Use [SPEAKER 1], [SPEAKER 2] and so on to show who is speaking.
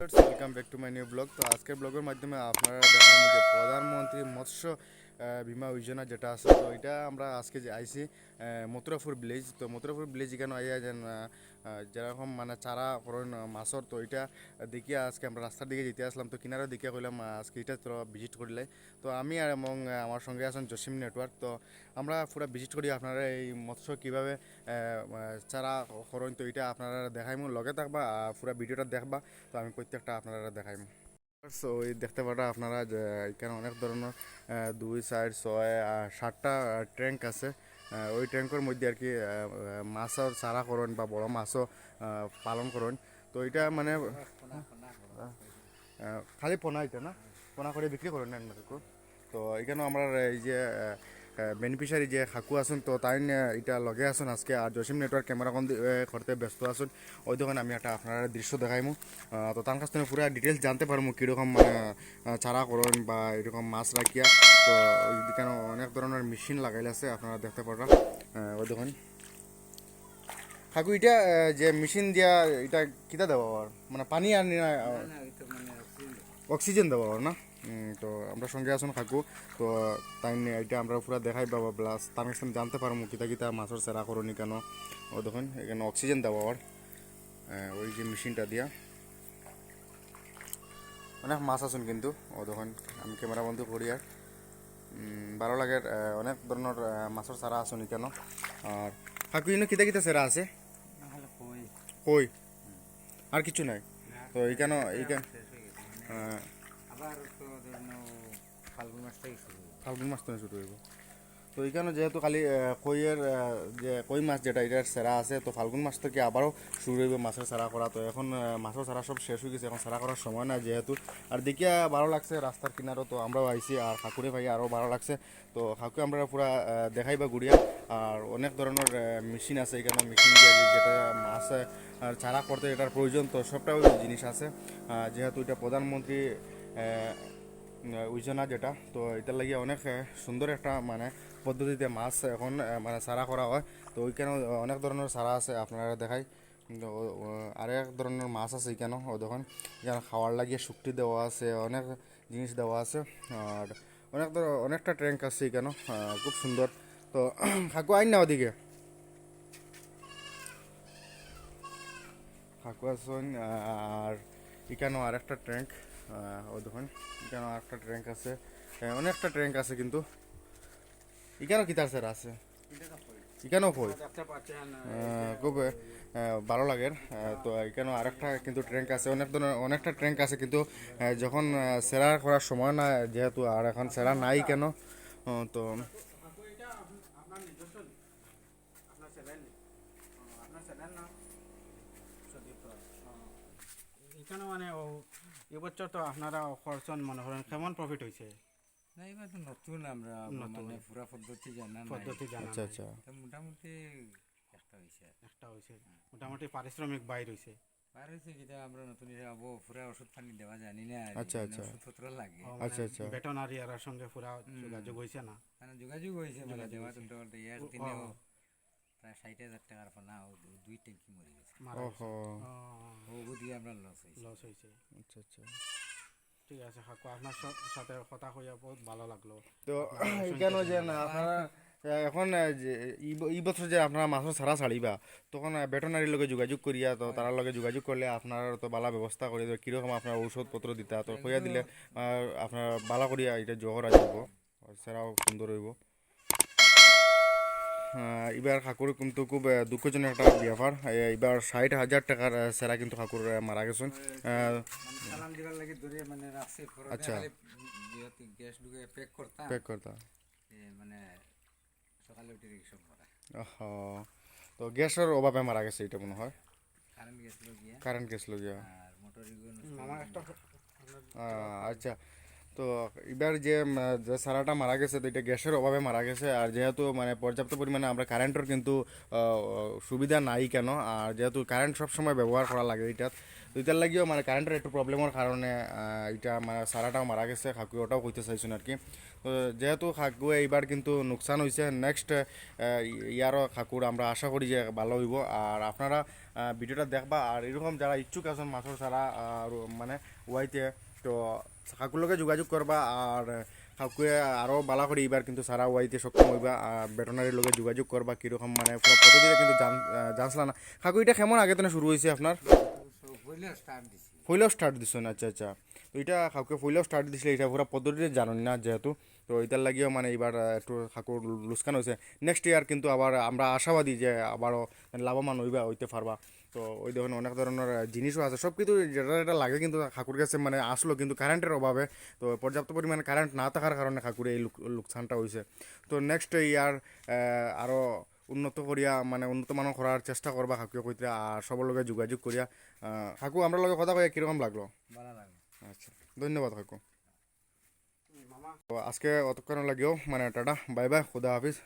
[SPEAKER 1] Welcome back to my new blog. তো আজকের ব্লগের মাধ্যমে আপনারা দেখানো যে প্রধানমন্ত্রী মৎস্য বীমা যোজনা যেটা আছে, তো এটা আমরা আজকে যে আইসি মথুরাপুর ভিলেজ। তো মথুরাপুর ভিলেজ এখানে আইয়া যেন যেরকম মানে চারা করেন মাছর, তো এটা দেখিয়া আজকে আমরা রাস্তার দিকে যেতে আসলাম। তো কিনারে দেখিয়া কইলাম আজকে এটা তো ভিজিট করিলে। তো আমি আর এবং আমার সঙ্গে আছেন জসিম নেটওয়ার্ক। তো আমরা পুরো ভিজিট করি আপনারা এই মৎস্য কীভাবে চারা করেন, তো এটা আপনারা দেখাইমু, লগে থাকবা পুরো ভিডিওটা দেখবা। তো আমি প্রত্যেকটা আপনারা দেখাইম। সো ওই দেখতে পারা আপনারা যে এখানে অনেক ধরনের 2 4 6 7টা ট্যাঙ্ক আছে। ওই ট্যাঙ্কের মধ্যে আর কি মাছের চারা করেন বা বড় মাছও পালন করেন। তো এটা মানে খালি পোনা, এটা না পোনা করে বিক্রি করেন না আপনাদেরকে। তো এখানে আমরা এই যে বেনিফিশিয়ারি যে খাকু আছেন, তো তাই এটা লগে আসুন আজকে। আর জসিম নেটওয়ার্ক ক্যামেরা কোন করতে ব্যস্ত আসুন। ওই দোকানে আমি একটা আপনারা দৃশ্য দেখাইমু। তো তার কাছ থেকে পুরো ডিটেলস জানতে পারবো কীরকম মানে চারা করেন বা এরকম মাছ রাখিয়া। তো এখানে অনেক ধরনের মেশিন লাগাইলে আছে, আপনারা দেখতে পারবেন ওই দোকান কাকু। এটা যে মেশিন দিয়া এটা কিতা দেওয়া মানে পানি আর অক্সিজেন দেওয়া না। তো আমরা সঙ্গে আসুন কাকু। তো তাই এটা আমরা পুরো দেখাই পাবো, প্লাস তার কাছে জানতে পারবো কিতা কিতা মাছের সেরা করনি কেন। ও দেখুন এখানে অক্সিজেন দেওয়া ওই যে মেশিনটা দিয়া অনেক মাছ আসুন কিন্তু। ও দেখুন আমি ক্যামেরা বন্ধ করি আর ভালো লাগে। অনেক ধরনের মাছের চারা আসুন কেন। আর কাকু ইনো কিতা কিতা সেরা আছে? কই আর কিছু নাই? তো এইখানে এইখানে ফাল্গুন মাস থেকে শুরু হইব। তো এইখানে যেহেতু খালি কইয়ের যে কই মাছ যেটা এটার সেরা আছে, তো ফাল্গুন মাস থেকে আবারও শুরু হইবে মাছের সেরা করা। তো এখন মাছের সেরা সব শেষ হয়ে গেছে, এখন সেরা করার সময় না যেহেতু। আর দেখিয়া ভালো লাগছে রাস্তার কিনারও, তো আমরাও আইসি আর ঠাকুরে ভাই আরও ভালো লাগছে। তো ঠাকুর আমরা পুরা দেখাইবা গুড়িয়া। আর অনেক ধরনের মেশিন আছে এখানে, মেশিন দিয়ে যেটা মাছ আর চারা করতে এটার প্রয়োজন, তো সবটাও জিনিস আছে। যেহেতু এটা প্রধানমন্ত্রী যোজনা যেটা, তো এটার লাগিয়ে অনেক সুন্দর একটা মানে পদ্ধতিতে মাছ এখন মানে সারা করা হয়। তো ওইখানে অনেক ধরনের সারা আছে আপনারা দেখাই। আরেক ধরনের মাছ আছে এখানে, ও দেখুন এখানে খাওয়ার লাগিয়ে শুক্তি দেওয়া আছে, অনেক জিনিস দেওয়া আছে। আর অনেকটা ট্যাঙ্ক আছে এখানে, খুব সুন্দর। তো কাকু আইন না ওদিকে কাকু আসুন। আর এখানেও আরেকটা ট্যাঙ্ক, ও দেখুন এখানেও আরেকটা ট্যাঙ্ক আছে, অনেকটা ট্যাঙ্ক আছে কিন্তু। এখানেও কিতার স্যার আছে, এখানেও কই খুব ভালো লাগে। তো এখানেও আরেকটা কিন্তু ট্যাঙ্ক আছে, অনেক ধরনের অনেকটা ট্যাঙ্ক আছে কিন্তু যখন সেরা করার সময় না যেহেতু, আর এখন সেরা নাই কেন। তো
[SPEAKER 2] এখানে মানে এবছর তো আপনারা খরচন মনে করেন কেমন প্রফিট হয়েছে?
[SPEAKER 3] না এবার তো নতুন আমরা মানে পুরা পদ্ধতি জানা নাই।
[SPEAKER 2] পদ্ধতি জানা
[SPEAKER 1] আচ্ছা
[SPEAKER 2] নাই।
[SPEAKER 1] আচ্ছা
[SPEAKER 3] তো মোটামুটি একটা হয়েছে
[SPEAKER 2] একটা হয়েছে মোটামুটি পারিশ্রমিক বাইর হয়েছে।
[SPEAKER 3] পার হয়েছে যেটা আমরা নতুন আবো পুরা ওষুধ পানি দেওয়া জানি না,
[SPEAKER 1] আচ্ছা আচ্ছা
[SPEAKER 3] ওষুধপত্র লাগে।
[SPEAKER 2] মানে
[SPEAKER 1] আচ্ছা আচ্ছা
[SPEAKER 2] ভেটেনারি আর সঙ্গে পুরা যোগাযোগ হয়েছে না?
[SPEAKER 3] মানে যোগাযোগ হয়েছে, মানে দেওয়া তো ইয়ার দিনেও
[SPEAKER 2] ও,
[SPEAKER 3] প্রায় 60,000 টাকার পোনা দুই ট্যাঙ্কি মরে গেছে।
[SPEAKER 2] মারা গেছে।
[SPEAKER 1] ওহো
[SPEAKER 3] ও দিয়ে আমরা লস হয়েছে।
[SPEAKER 2] লস হয়েছে।
[SPEAKER 1] আচ্ছা আচ্ছা।
[SPEAKER 2] ঠিক আছে কাকু, আপনার সাথে কথা হইয়া বহুত ভালো লাগলো।
[SPEAKER 1] তো
[SPEAKER 2] আপনার
[SPEAKER 1] কেন
[SPEAKER 2] শুনতে
[SPEAKER 1] যে না আপনারা এখন যে এই বছর যে আপনারা মাছও ছাড়া ছাড়িবা, তখন ভেটেনারির লগে যোগাযোগ করিয়া, তো তার লগে যোগাযোগ করলে আপনার তো বালা ব্যবস্থা করে দেবে, কীরকম আপনার ঔষধপত্র দিতা, তো কইয়া দিলে আপনার বালা করিয়া এটা জহর আসব, সেরাও সুন্দর হইব। এবার কাকুর কিন্তু খুব দুঃখজনক একটা ব্যাপার, এবার 60,000 টাকার সেরা কিন্তু কাকুর মারা গেছেন।
[SPEAKER 3] মানে সালাম দিবার লাগে ধরে মানে রাখছে
[SPEAKER 1] আচ্ছা
[SPEAKER 3] যেহেতু গ্যাস ঢুকে প্যাক করতাম,
[SPEAKER 1] প্যাক করতা।
[SPEAKER 3] মানে সকালে উঠে সব করা
[SPEAKER 1] তো গ্যাসের অভাবে মারা গেছে এটা মনে হয়,
[SPEAKER 3] কারেন্ট গেছিল গিয়া
[SPEAKER 1] কারেন্ট গেছিল গিয়া।
[SPEAKER 3] আর মোটর
[SPEAKER 2] আমার একটা
[SPEAKER 1] আচ্ছা। তো তো এবার যে সারাটা মারা গেছে তো এটা গ্যাসের অভাবে মারা গেছে, আর যেহেতু মানে পর্যাপ্ত পরিমাণে আমরা কারেন্টের কিন্তু সুবিধা নাই কেন, আর যেহেতু কারেন্ট সবসময় ব্যবহার করা লাগে এটা, তো এটার লাগিও মানে কারেন্টের একটু প্রবলেমের কারণে এটা মানে সারাটাও মারা গেছে, খাকু ওটাও কইতে চাইছেন আর কি। তো যেহেতু খাকুয়ে এইবার কিন্তু নোকসান হয়েছে, নেক্সট ইয়ারও খাকুর আমরা আশা করি যে ভালো হইব। আর আপনারা ভিডিওটা দেখবা, আর এরকম যারা ইচ্ছুক আছেন মাছের সারা মানে ওয়াইতে, তো খাকুর লগে যোগাযোগ করবা, আর খাকুয়ে আরও বালা করে এইবার কিন্তু সারা ওয়াইতে সক্ষম হইবা। আর ভেটেনারির লগে যোগাযোগ করবা কীরকম মানে পুরো পদ্ধতিটা কিন্তু জানছিলা না। খাকু এটা কেমন আগে তো শুরু হয়েছে আপনার?
[SPEAKER 3] হইলে স্টার্ট দিছি
[SPEAKER 1] ফইলেও স্টার্ট দিচ্ছেন, আচ্ছা আচ্ছা। তো এটা খাকুকে ফইলেও স্টার্ট দিছিলে, এটা পুরো পদ্ধতিতে জানেন না যেহেতু, তো এটার লাগিও মানে এবার একটু খাকুর লুসকান হয়েছে। নেক্সট ইয়ার কিন্তু আবার আমরা আশাবাদী যে আবারও লাভবান হইবা হইতে পারবা। তো ওই দেখুন অনেক ধরনের জিনিসও আছে, সব কিছু যেটা যেটা লাগে কিন্তু খাকুর কাছে মানে আসলো কিন্তু কারেন্টের অভাবে, তো পর্যাপ্ত পরিমাণে কারেন্ট না থাকার কারণে খাকুরে এই লোকসানটা হয়েছে। তো নেক্সট ইয়ার আরও উন্নত করিয়া মানে উন্নত মানের করার চেষ্টা করবা খাকুকে কইতে, আর সবার লগে যোগাযোগ করিয়া। খাকু আমরা লগে কথা কইয়া কীরকম লাগলো?
[SPEAKER 3] ভালো লাগে
[SPEAKER 1] আচ্ছা, ধন্যবাদ কাকু। তো আজকে অতক্ষণ লাগেও মানে টাটা, বাই বাই, খুদা হাফিজ।